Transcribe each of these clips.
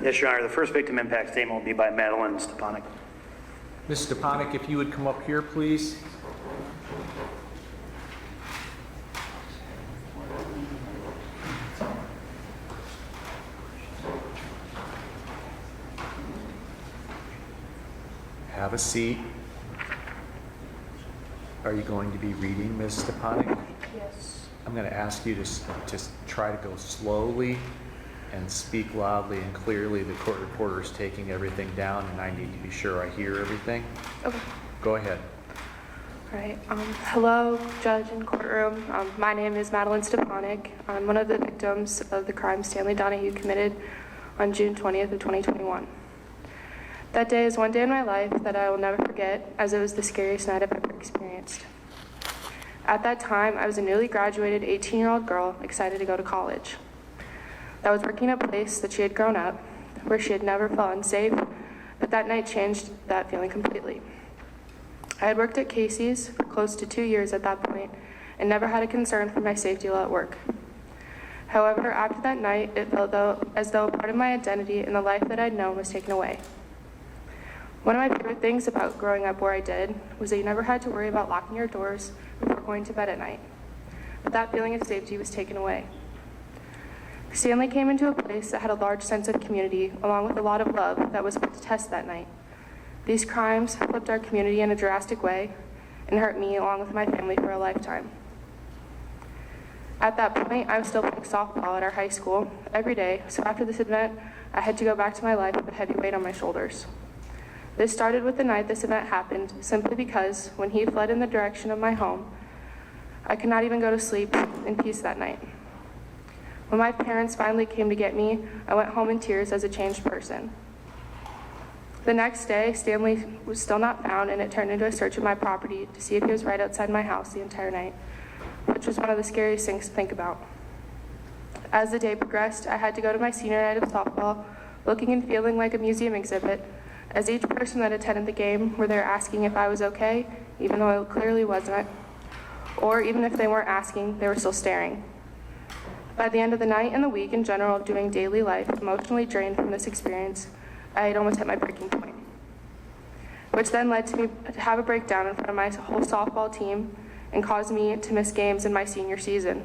Yes, Your Honor. The first victim impact statement will be by Linn Stepanek. Ms. Stepanek, if you would come up here, please. Have a seat. Are you going to be reading, Ms. Stepanek? Yes. I'm going to ask you to just try to go slowly and speak loudly and clearly. The court reporter is taking everything down, and I need to be sure I hear everything. Okay. Go ahead. All right. Hello, judge and courtroom. My name is Linn Stepanek. I'm one of the victims of the crime Stanley Donahue committed on June 20th of 2021. That day is one day in my life that I will never forget, as it was the scariest night I've ever experienced. At that time, I was a newly graduated 18-year-old girl excited to go to college. I was working at a place that she had grown up, where she had never felt unsafe, but that night changed that feeling completely. I had worked at Casey's for close to 2 years at that point and never had a concern for my safety while at work. However, after that night, it felt as though a part of my identity and the life that I'd known was taken away. One of my favorite things about growing up where I did was that you never had to worry about locking your doors before going to bed at night. But that feeling of safety was taken away. Stanley came into a place that had a large sense of community, along with a lot of love that was put to test that night. These crimes flipped our community in a drastic way and hurt me along with my family for a lifetime. At that point, I was still playing softball at our high school every day, so after this event, I had to go back to my life with a heavy weight on my shoulders. This started with the night this event happened, simply because when he fled in the direction of my home, I could not even go to sleep in peace that night. When my parents finally came to get me, I went home in tears as a changed person. The next day, Stanley was still not found, and it turned into a search of my property to see if he was right outside my house the entire night, which was one of the scariest things to think about. As the day progressed, I had to go to my senior night of softball, looking and feeling like a museum exhibit, as each person that attended the game were there asking if I was okay, even though I clearly wasn't, or even if they weren't asking, they were still staring. By the end of the night and the week in general of doing daily life, emotionally drained from this experience, I had almost hit my breaking point, which then led to me to have a breakdown in front of my whole softball team and caused me to miss games in my senior season.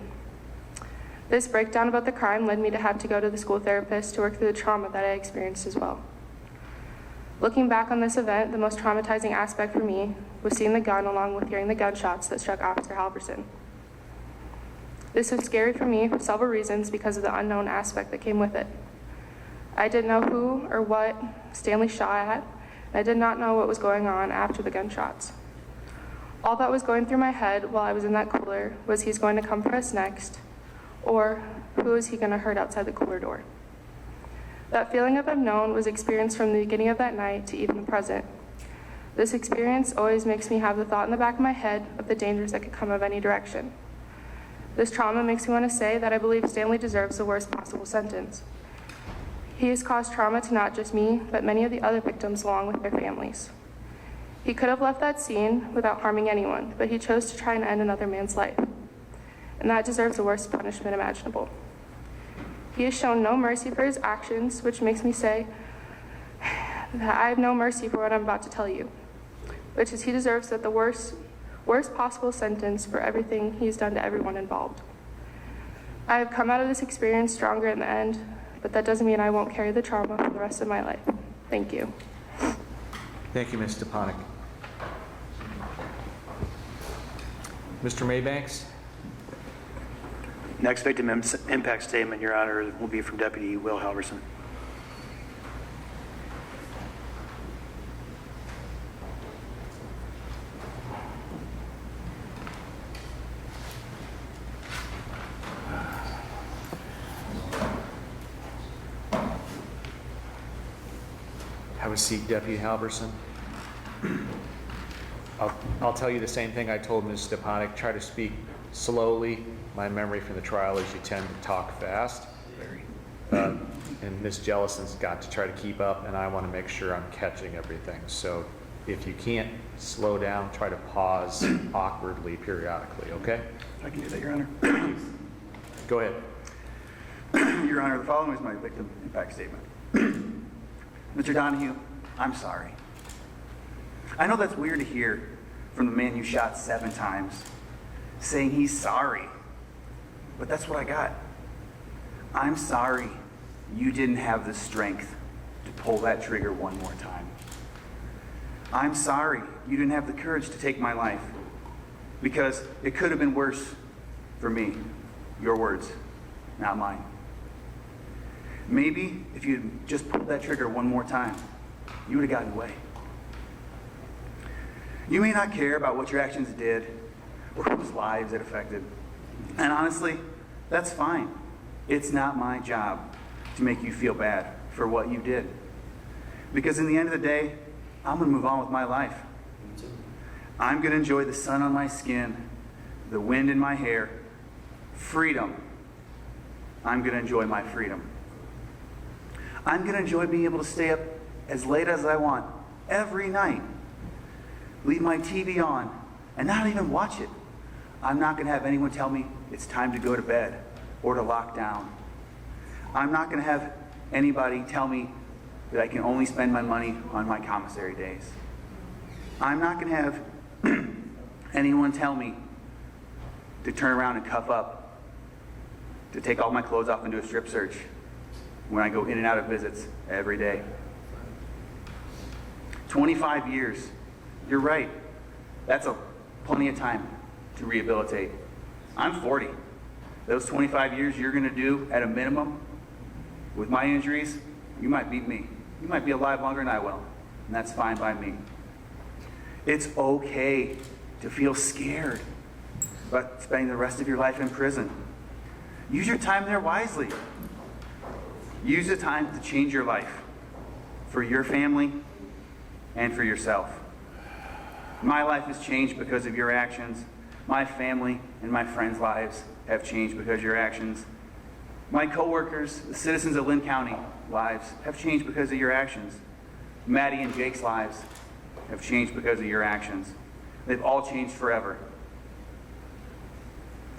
This breakdown about the crime led me to have to go to the school therapist to work through the trauma that I experienced as well. Looking back on this event, the most traumatizing aspect for me was seeing the gun along with hearing the gunshots that struck Officer Halverson. This was scary for me for several reasons because of the unknown aspect that came with it. I didn't know who or what Stanley shot at, and I did not know what was going on after the gunshots. All that was going through my head while I was in that cooler was he's going to come for us next, or who is he going to hurt outside the cooler door? That feeling of unknown was experienced from the beginning of that night to even the present. This experience always makes me have the thought in the back of my head of the dangers that could come of any direction. This trauma makes me want to say that I believe Stanley deserves the worst possible sentence. He has caused trauma to not just me, but many of the other victims along with their families. He could have left that scene without harming anyone, but he chose to try and end another man's life. And that deserves the worst punishment imaginable. He has shown no mercy for his actions, which makes me say that I have no mercy for what I'm about to tell you, which is he deserves the worst possible sentence for everything he's done to everyone involved. I have come out of this experience stronger in the end, but that doesn't mean I won't carry the trauma for the rest of my life. Thank you. Thank you, Ms. Stepanek. Mr. Maybanks? Next victim impact statement, Your Honor, will be from Deputy Will Halverson. Have a seat, Deputy Halverson. I'll tell you the same thing I told Ms. Stepanek. Try to speak slowly. My memory from the trial is you tend to talk fast. And Ms. Jellison's got to try to keep up, and I want to make sure I'm catching everything. So if you can't slow down, try to pause awkwardly periodically, okay? I can do that, Your Honor. Go ahead. Your Honor, the following is my victim impact statement. Mr. Donahue, I'm sorry. I know that's weird to hear from the man you shot 7 times, saying he's sorry, but that's what I got. I'm sorry you didn't have the strength to pull that trigger one more time. I'm sorry you didn't have the courage to take my life, because it could have been worse for me. Your words, not mine. Maybe if you'd just pulled that trigger one more time, you would have gotten away. You may not care about what your actions did or whose lives it affected. And honestly, that's fine. It's not my job to make you feel bad for what you did. Because in the end of the day, I'm going to move on with my life. I'm going to enjoy the sun on my skin, the wind in my hair, freedom. I'm going to enjoy my freedom. I'm going to enjoy being able to stay up as late as I want every night. Leave my TV on and not even watch it. I'm not going to have anyone tell me it's time to go to bed or to lock down. I'm not going to have anybody tell me that I can only spend my money on my commissary days. I'm not going to have anyone tell me to turn around and cuff up, to take all my clothes off and do a strip search when I go in and out of visits every day. 25 years. You're right. That's plenty of time to rehabilitate. I'm 40. Those 25 years you're going to do at a minimum with my injuries, you might beat me. You might be alive longer than I will, and that's fine by me. It's okay to feel scared about spending the rest of your life in prison. Use your time there wisely. Use the time to change your life for your family and for yourself. My life has changed because of your actions. My family and my friends' lives have changed because of your actions. My coworkers, the citizens of Linn County lives have changed because of your actions. Maddie and Jake's lives have changed because of your actions. They've all changed forever.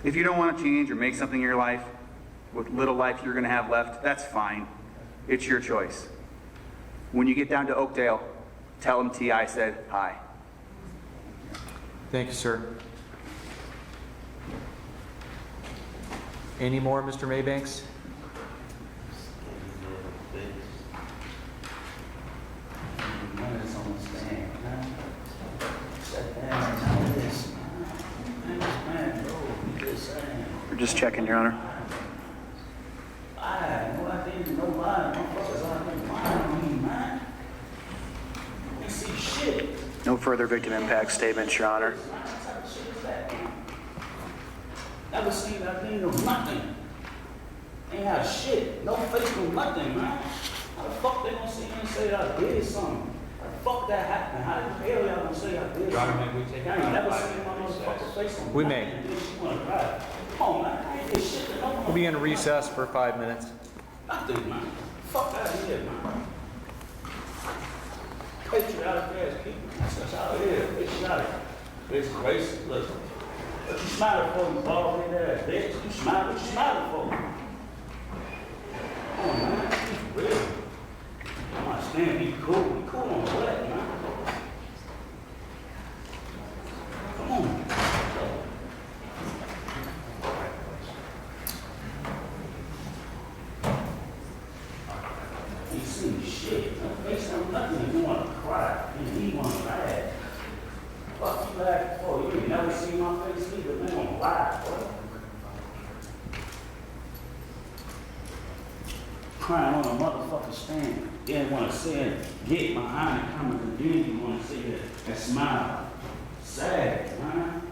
If you don't want to change or make something in your life, with little life you're going to have left, that's fine. It's your choice. When you get down to Oakdale, tell them T.I. said hi. Thank you, sir. Any more, Mr. Maybanks? We're just checking, Your Honor. No further victim impact statements, Your Honor. Never seen that thing, no nothing. Ain't have shit, no face, no nothing, man. How the fuck they gonna see me and say I did something? How the fuck that happened? How the hell y'all gonna say I did something? I ain't never seen my motherfucking face on We nothing. may. And then she wanna cry. Come on, man. I ain't did shit to no one. We'll be in recess for 5 minutes. Nothing, man. Fuck out of here, man. Patriotic ass people. That's how it is. Patriotic. It's racist. Look. What you smiling for, you bald head ass bitch? You smiling? What you smiling for? Come on, man. Be real. I'm not saying be cool. Be cool on what, man? Come on. Ain't seen shit. No face, no nothing. You want to cry. And he want to laugh. Fuck you laughing for? You ain't never seen my face either. Man, I'm laugh, boy. Crying on a motherfucking stand. Then want to say it, get behind the camera, and then you want to say that and smile. Sad, man.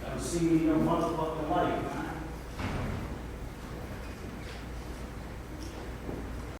Never see me in your motherfucking life.